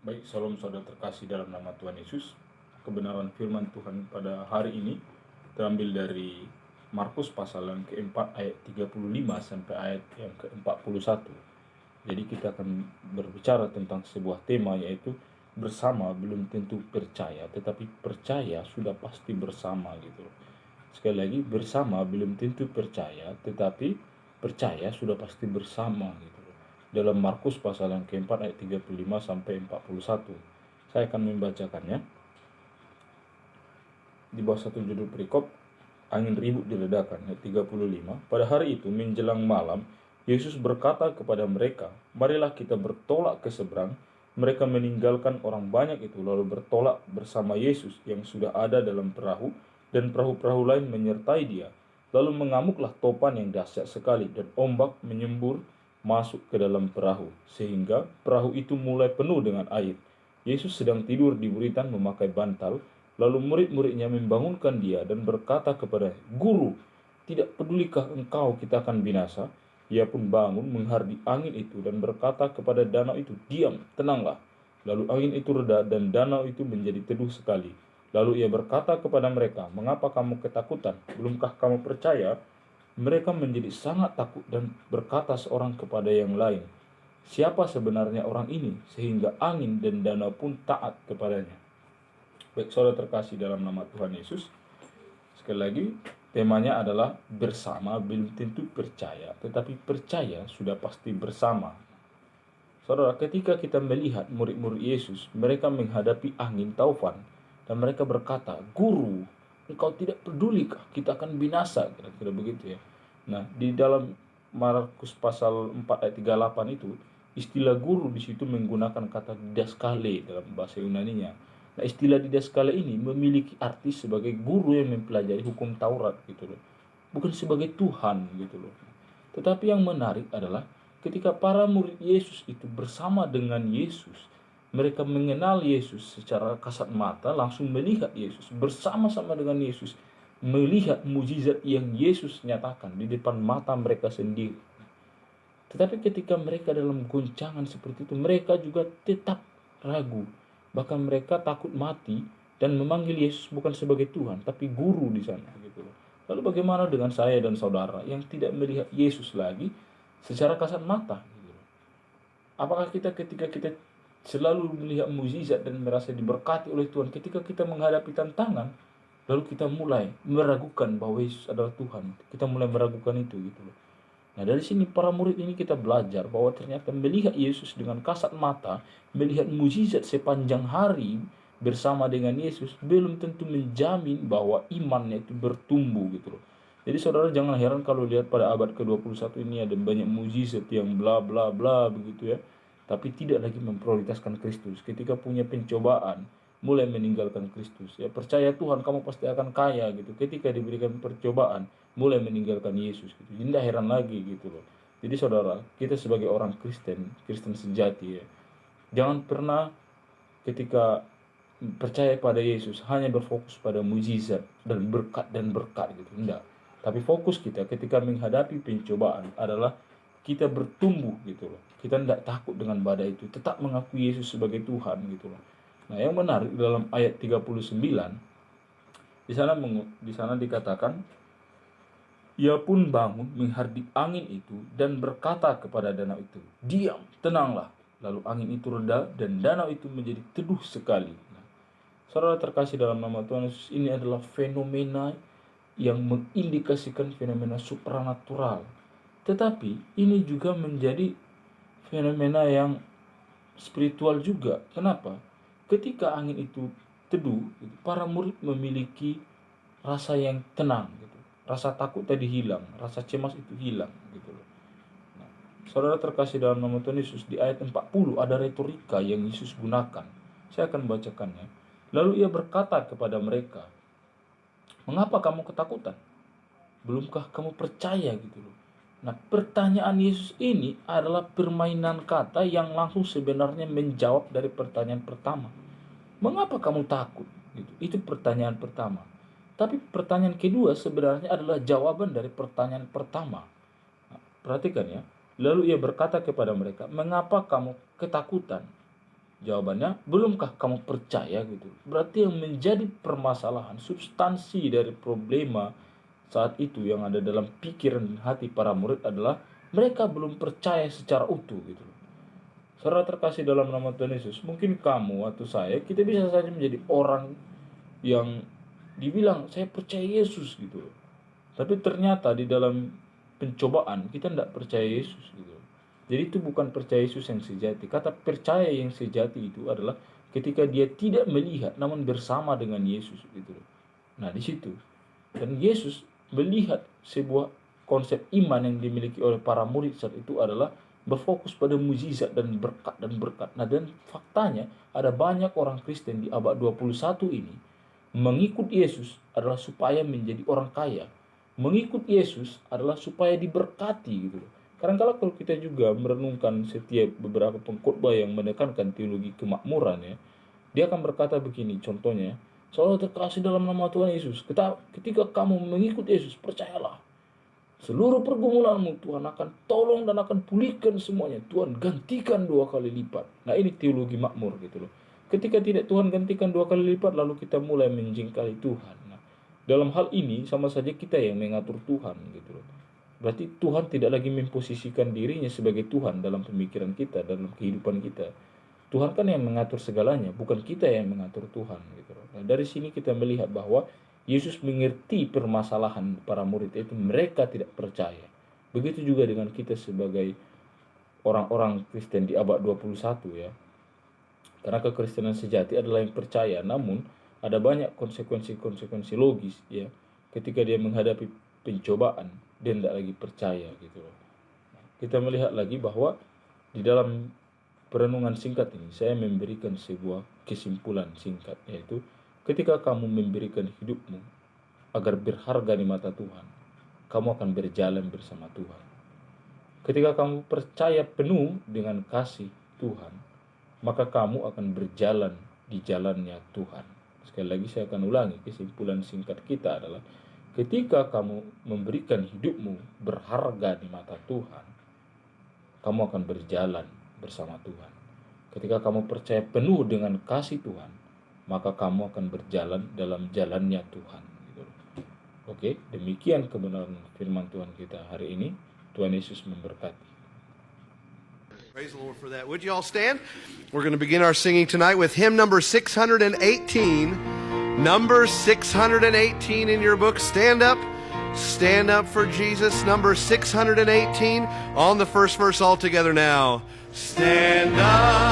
Baik, salam saudara terkasih dalam nama Tuhan Yesus. Kebenaran firman Tuhan pada hari ini terambil dari Markus pasal yang keempat ayat 35 sampai ayat yang ke-41. Jadi kita akan berbicara tentang sebuah tema, yaitu bersama belum tentu percaya, tetapi percaya sudah pasti bersama gitu. Sekali lagi, bersama belum tentu percaya, tetapi percaya sudah pasti bersama gitu. Dalam Markus pasal yang keempat ayat 35 sampai 41. Saya akan membacakannya. Di bawah satu judul perikop, angin ribut diredakan, ayat 35. Pada hari itu menjelang malam, Yesus berkata kepada mereka, "Marilah kita bertolak ke seberang." Mereka meninggalkan orang banyak itu lalu bertolak bersama Yesus yang sudah ada dalam perahu, dan perahu-perahu lain menyertai dia. Lalu mengamuklah topan yang dahsyat sekali, dan ombak menyembur masuk ke dalam perahu, sehingga perahu itu mulai penuh dengan air. Yesus sedang tidur di buritan memakai bantal. Lalu murid-muridnya membangunkan dia dan berkata kepada, "Guru, tidak pedulikah engkau kita akan binasa?" Ia pun bangun menghardik angin itu dan berkata kepada danau itu, "Diam, tenanglah." Lalu angin itu reda dan danau itu menjadi teduh sekali. Lalu ia berkata kepada mereka, "Mengapa kamu ketakutan? Belumkah kamu percaya?" Mereka menjadi sangat takut dan berkata seorang kepada yang lain, "Siapa sebenarnya orang ini sehingga angin dan danau pun taat kepadanya?" Baik, saudara terkasih dalam nama Tuhan Yesus, sekali lagi temanya adalah bersama belum tentu percaya, tetapi percaya sudah pasti bersama. Saudara, ketika kita melihat murid-murid Yesus, mereka menghadapi angin taufan dan mereka berkata, "Guru, engkau tidak pedulikah kita akan binasa?" Kira-kira begitu ya. Nah, di dalam Markus pasal 4 ayat 38 itu, istilah guru di situ menggunakan kata didaskale dalam bahasa Yunaninya. Nah, istilah didaskale ini memiliki arti sebagai guru yang mempelajari hukum Taurat gitu loh. Bukan sebagai Tuhan gitu loh. Tetapi yang menarik adalah ketika para murid Yesus itu bersama dengan Yesus, mereka mengenal Yesus secara kasat mata, langsung melihat Yesus, bersama-sama dengan Yesus, melihat mujizat yang Yesus nyatakan di depan mata mereka sendiri. Tetapi ketika mereka dalam goncangan seperti itu, mereka juga tetap ragu. Bahkan mereka takut mati dan memanggil Yesus bukan sebagai Tuhan, tapi guru di sana gitu loh. Lalu bagaimana dengan saya dan saudara yang tidak melihat Yesus lagi secara kasat mata gitu loh? Apakah kita ketika kita selalu melihat mukjizat dan merasa diberkati oleh Tuhan, ketika kita menghadapi tantangan, lalu kita mulai meragukan bahwa Yesus adalah Tuhan, kita mulai meragukan itu gitu loh. Nah, dari sini para murid ini kita belajar bahwa ternyata melihat Yesus dengan kasat mata, melihat mukjizat sepanjang hari bersama dengan Yesus belum tentu menjamin bahwa imannya itu bertumbuh gitu loh. Jadi saudara jangan heran kalau lihat pada abad ke-21 ini ada banyak mukjizat yang bla bla bla begitu ya, tapi tidak lagi memprioritaskan Kristus. Ketika punya pencobaan, mulai meninggalkan Kristus. Ya, percaya Tuhan kamu pasti akan kaya gitu. Ketika diberikan percobaan, mulai meninggalkan Yesus gitu. Jadi tidak heran lagi gitu loh. Jadi saudara, kita sebagai orang Kristen, Kristen sejati ya, jangan pernah ketika percaya pada Yesus hanya berfokus pada mujizat dan berkat gitu. Tidak. Tapi fokus kita ketika menghadapi pencobaan adalah kita bertumbuh gitu loh. Kita tidak takut dengan badai itu, tetap mengakui Yesus sebagai Tuhan gitu loh. Nah, yang menarik dalam ayat 39 di sana dikatakan, ia pun bangun menghardik angin itu dan berkata kepada danau itu, "Diam, tenanglah." Lalu angin itu reda dan danau itu menjadi teduh sekali. Nah, saudara terkasih dalam nama Tuhan Yesus, ini adalah fenomena yang mengindikasikan fenomena supranatural. Tetapi ini juga menjadi fenomena yang spiritual juga. Kenapa? Ketika angin itu teduh, para murid memiliki rasa yang tenang gitu. Rasa takut tadi hilang, rasa cemas itu hilang gitu loh. Nah, saudara terkasih dalam nama Tuhan Yesus, di ayat 40 ada retorika yang Yesus gunakan. Saya akan bacakannya. Lalu ia berkata kepada mereka, "Mengapa kamu ketakutan? Belumkah kamu percaya?" gitu loh. Nah, pertanyaan Yesus ini adalah permainan kata yang langsung sebenarnya menjawab dari pertanyaan pertama. Mengapa kamu takut? Gitu. Itu pertanyaan pertama. Tapi pertanyaan kedua sebenarnya adalah jawaban dari pertanyaan pertama. Perhatikan ya. Lalu ia berkata kepada mereka, "Mengapa kamu ketakutan? Jawabannya, belumkah kamu percaya gitu? Berarti yang menjadi permasalahan, substansi dari problema saat itu yang ada dalam pikiran dan hati para murid adalah mereka belum percaya secara utuh gitu. Saudara terkasih dalam nama Tuhan Yesus, mungkin kamu atau saya, kita bisa saja menjadi orang yang dibilang saya percaya Yesus gitu. Tapi ternyata di dalam pencobaan kita tidak percaya Yesus gitu. Jadi itu bukan percaya Yesus yang sejati. Kata percaya yang sejati itu adalah ketika dia tidak melihat namun bersama dengan Yesus gitu. Nah, di situ. Dan Yesus melihat sebuah konsep iman yang dimiliki oleh para murid saat itu adalah berfokus pada mukjizat dan berkat dan berkat. Nah, dan faktanya ada banyak orang Kristen di abad 21 ini mengikut Yesus adalah supaya menjadi orang kaya. Mengikut Yesus adalah supaya diberkati gitu loh. Kadang-kala kalau kita juga merenungkan setiap beberapa pengkhotbah yang menekankan teologi kemakmuran ya, dia akan berkata begini, contohnya, saudara terkasih dalam nama Tuhan Yesus, ketika kamu mengikut Yesus, percayalah, seluruh pergumulanmu Tuhan akan tolong dan akan pulihkan semuanya. Tuhan gantikan 2 kali lipat. Nah, ini teologi makmur gitu loh. Ketika tidak Tuhan gantikan 2 kali lipat, lalu kita mulai menjengkali Tuhan. Nah, dalam hal ini sama saja kita yang mengatur Tuhan gitu loh. Berarti Tuhan tidak lagi memposisikan dirinya sebagai Tuhan dalam pemikiran kita, dalam kehidupan kita. Tuhan kan yang mengatur segalanya, bukan kita yang mengatur Tuhan gitu. Nah, dari sini kita melihat bahwa Yesus mengerti permasalahan para murid itu, mereka tidak percaya. Begitu juga dengan kita sebagai orang-orang Kristen di abad 21 ya. Karena kekristenan sejati adalah yang percaya, namun ada banyak konsekuensi-konsekuensi logis ya ketika dia menghadapi pencobaan, dia tidak lagi percaya gitu loh. Kita melihat lagi bahwa di dalam perenungan singkat ini saya memberikan sebuah kesimpulan singkat, yaitu ketika kamu memberikan hidupmu agar berharga di mata Tuhan, kamu akan berjalan bersama Tuhan. Ketika kamu percaya penuh dengan kasih Tuhan, maka kamu akan berjalan di jalannya Tuhan. Sekali lagi saya akan ulangi, kesimpulan singkat kita adalah ketika kamu memberikan hidupmu berharga di mata Tuhan, kamu akan berjalan bersama Tuhan. Ketika kamu percaya penuh dengan kasih Tuhan, maka kamu akan berjalan dalam jalannya Tuhan. Oke, demikian kebenaran firman Tuhan kita hari ini. Tuhan Yesus memberkati. Praise the Lord for that. Would you all stand? We're going to begin our singing tonight with hymn number 618. Number 618 in your book. Stand up for Jesus. Number 618 on the first verse all together now. Stand up.